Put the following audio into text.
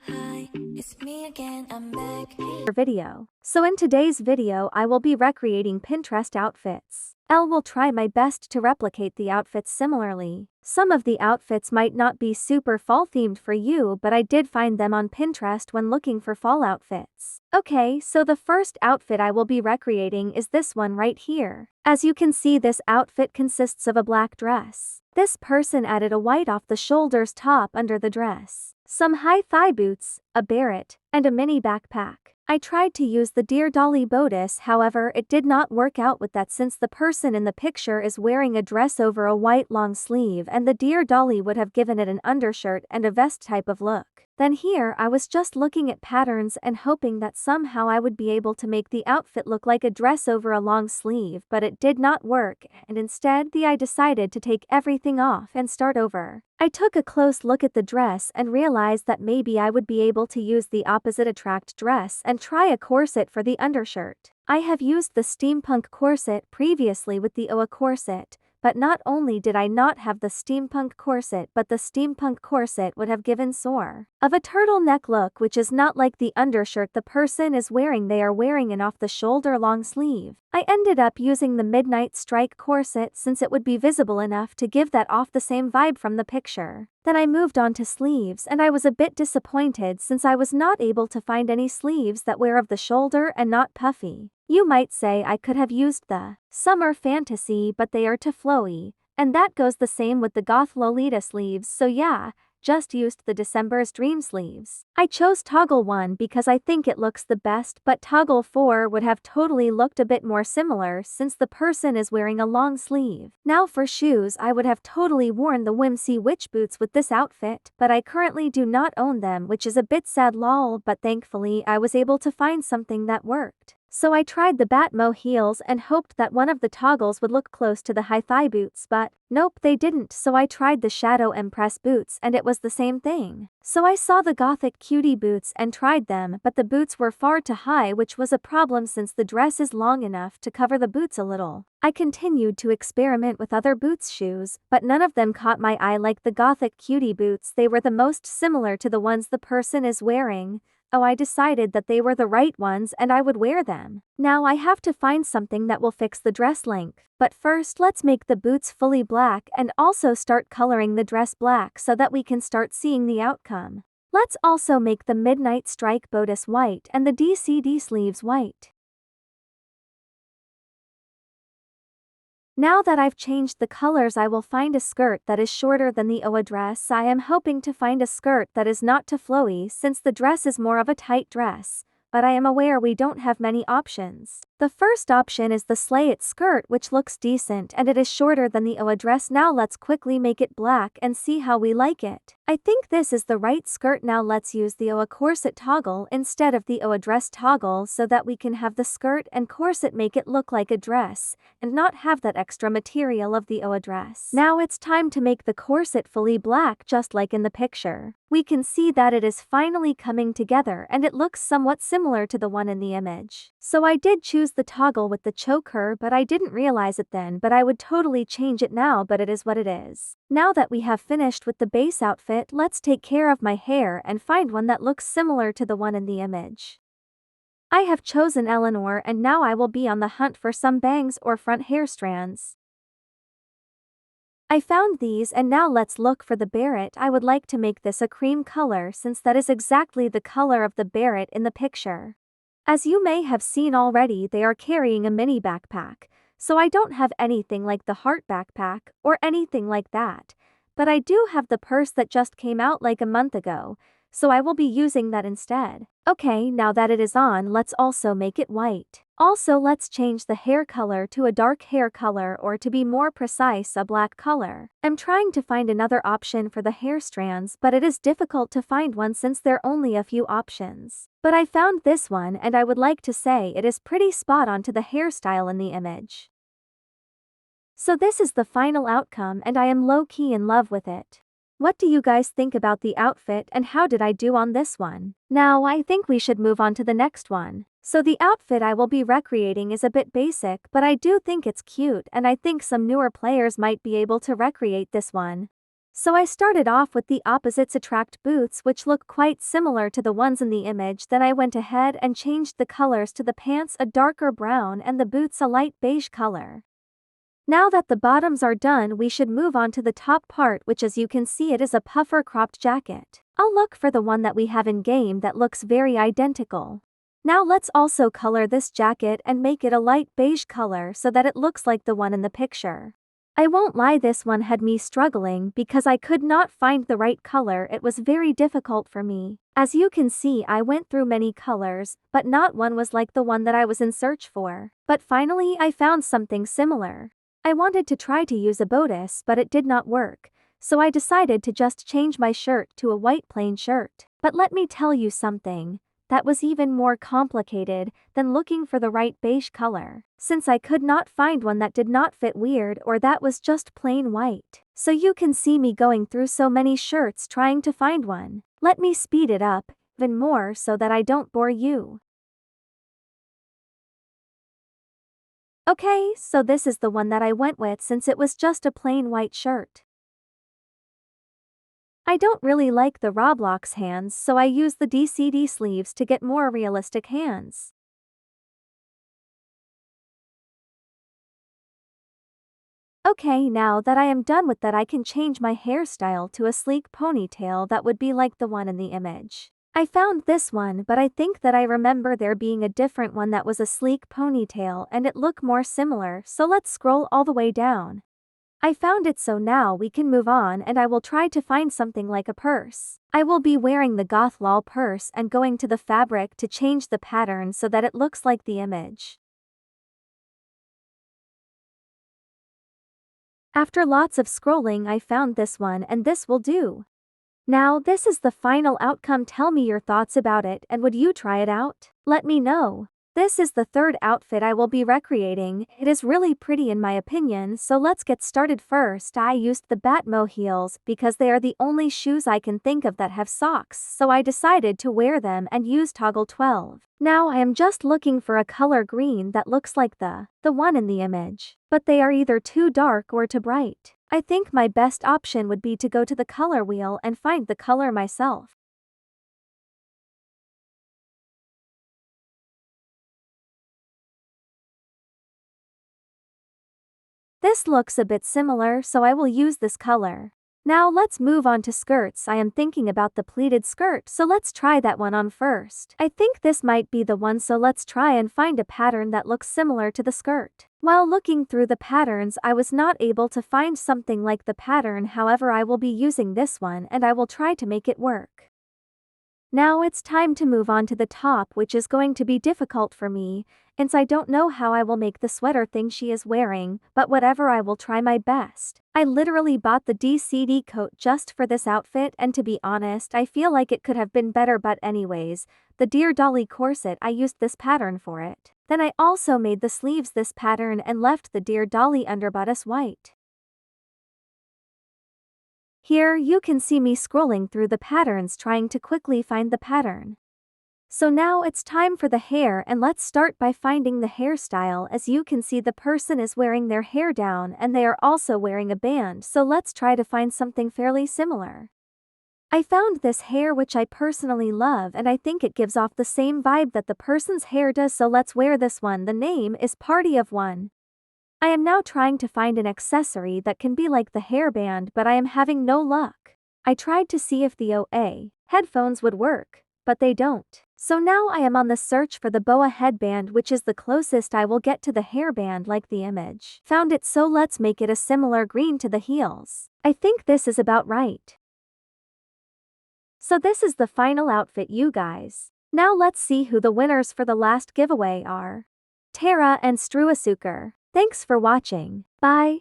Hi, it's me again, I'm back. Video. So in today's video I will be recreating Pinterest outfits. Will try my best to replicate the outfits similarly. Some of the outfits might not be super fall themed for you, but I did find them on Pinterest when looking for fall outfits. Okay, so the first outfit I will be recreating is this one right here. As you can see, this outfit consists of a black dress. This person added a white off-the-shoulders top under the dress, some high thigh boots, a beret, and a mini backpack. I tried to use the Dear Dolly bodice, however it did not work out with that since the person in the picture is wearing a dress over a white long sleeve and the Dear Dolly would have given it an undershirt and a vest type of look. Then here I was just looking at patterns and hoping that somehow I would be able to make the outfit look like a dress over a long sleeve, but it did not work, and instead I decided to take everything off and start over. I took a close look at the dress and realized that maybe I would be able to use the opposite attract dress and try a corset for the undershirt. I have used the steampunk corset previously with the ゚Open corset, but not only did I not have the steampunk corset, but the steampunk corset would have given sort of a turtleneck look, which is not like the undershirt the person is wearing. They are wearing an off-the-shoulder long sleeve. I ended up using the midnight strike corset since it would be visible enough to give that off the same vibe from the picture. Then I moved on to sleeves, and I was a bit disappointed since I was not able to find any sleeves that were of the shoulder and not puffy. You might say I could have used the summer fantasy, but they are too flowy, and that goes the same with the goth Lolita sleeves, so yeah, just used the December's Dream sleeves. I chose Toggle 1 because I think it looks the best, but Toggle 4 would have totally looked a bit more similar since the person is wearing a long sleeve. Now for shoes, I would have totally worn the Whimsy Witch boots with this outfit, but I currently do not own them, which is a bit sad lol, but thankfully I was able to find something that worked. So I tried the Batmo heels and hoped that one of the toggles would look close to the high thigh boots, but nope, they didn't. So I tried the Shadow Empress boots and it was the same thing. So I saw the Gothic Cutie boots and tried them, but the boots were far too high, which was a problem since the dress is long enough to cover the boots a little. I continued to experiment with other boots shoes, but none of them caught my eye like the Gothic Cutie boots. They were the most similar to the ones the person is wearing. Oh, I decided that they were the right ones and I would wear them. Now I have to find something that will fix the dress length. But first let's make the boots fully black and also start coloring the dress black so that we can start seeing the outcome. Let's also make the midnight strike bodice white and the DCD sleeves white. Now that I've changed the colors, I will find a skirt that is shorter than the ゚Open dress. I am hoping to find a skirt that is not too flowy since the dress is more of a tight dress, but I am aware we don't have many options. The first option is the Slay It skirt, which looks decent and it is shorter than the ゚Open dress. Now let's quickly make it black and see how we like it. I think this is the right skirt. Now let's use the ゚Open corset toggle instead of the ゚Open dress toggle so that we can have the skirt and corset make it look like a dress and not have that extra material of the ゚Open dress. Now it's time to make the corset fully black just like in the picture. We can see that it is finally coming together and it looks somewhat similar to the one in the image. So I did choose the toggle with the choker, but I didn't realize it then, but I would totally change it now, but it is what it is. Now that we have finished with the base outfit, let's take care of my hair and find one that looks similar to the one in the image. I have chosen Eleanor and now I will be on the hunt for some bangs or front hair strands. I found these and now let's look for the beret. I would like to make this a cream color since that is exactly the color of the beret in the picture. As you may have seen already, they are carrying a mini backpack, so I don't have anything like the heart backpack or anything like that, but I do have the purse that just came out like a month ago, so I will be using that instead. Okay, now that it is on, let's also make it white. Also, let's change the hair color to a dark hair color, or to be more precise, a black color. I'm trying to find another option for the hair strands, but it is difficult to find one since there are only a few options. But I found this one and I would like to say it is pretty spot on to the hairstyle in the image. So this is the final outcome and I am low-key in love with it. What do you guys think about the outfit and how did I do on this one? Now I think we should move on to the next one. So the outfit I will be recreating is a bit basic, but I do think it's cute and I think some newer players might be able to recreate this one. So I started off with the opposites attract boots which look quite similar to the ones in the image. Then I went ahead and changed the colors to the pants a darker brown and the boots a light beige color. Now that the bottoms are done, we should move on to the top part, which as you can see it is a puffer cropped jacket. I'll look for the one that we have in game that looks very identical. Now let's also color this jacket and make it a light beige color so that it looks like the one in the picture. I won't lie, this one had me struggling because I could not find the right color. It was very difficult for me. As you can see, I went through many colors, but not one was like the one that I was in search for. But finally I found something similar. I wanted to try to use a bodice, but it did not work, so I decided to just change my shirt to a white plain shirt. But let me tell you something. That was even more complicated than looking for the right beige color, since I could not find one that did not fit weird or that was just plain white. So you can see me going through so many shirts trying to find one. Let me speed it up even more so that I don't bore you. Okay, so this is the one that I went with since it was just a plain white shirt. I don't really like the Roblox hands, so I use the DCD sleeves to get more realistic hands. Okay, now that I am done with that, I can change my hairstyle to a sleek ponytail that would be like the one in the image. I found this one, but I think that I remember there being a different one that was a sleek ponytail and it looked more similar, so let's scroll all the way down. I found it, so now we can move on and I will try to find something like a purse. I will be wearing the goth lol purse and going to the fabric to change the pattern so that it looks like the image. After lots of scrolling I found this one and this will do. Now this is the final outcome. Tell me your thoughts about it and would you try it out? Let me know. This is the third outfit I will be recreating. It is really pretty in my opinion, so let's get started. First, I used the Batmo heels because they are the only shoes I can think of that have socks, so I decided to wear them and use toggle 12. Now I am just looking for a color green that looks like the one in the image, but they are either too dark or too bright. I think my best option would be to go to the color wheel and find the color myself. This looks a bit similar, so I will use this color. Now let's move on to skirts. I am thinking about the pleated skirt, so let's try that one on first. I think this might be the one, so let's try and find a pattern that looks similar to the skirt. While looking through the patterns, I was not able to find something like the pattern. However, I will be using this one and I will try to make it work. Now it's time to move on to the top, which is going to be difficult for me, since I don't know how I will make the sweater thing she is wearing, but whatever, I will try my best. I literally bought the DCD coat just for this outfit, and to be honest, I feel like it could have been better, but anyways, the Dear Dolly corset, I used this pattern for it. Then I also made the sleeves this pattern and left the Dear Dolly underbodice white. Here you can see me scrolling through the patterns trying to quickly find the pattern. So now it's time for the hair, and let's start by finding the hairstyle. As you can see, the person is wearing their hair down and they are also wearing a band, so let's try to find something fairly similar. I found this hair which I personally love and I think it gives off the same vibe that the person's hair does, so let's wear this one. The name is Party of One. I am now trying to find an accessory that can be like the hairband, but I am having no luck. I tried to see if the OA headphones would work, but they don't. So now I am on the search for the boa headband, which is the closest I will get to the hairband like the image. Found it, so let's make it a similar green to the heels. I think this is about right. So this is the final outfit, you guys. Now let's see who the winners for the last giveaway are. Tara and Struasuker. Thanks for watching. Bye.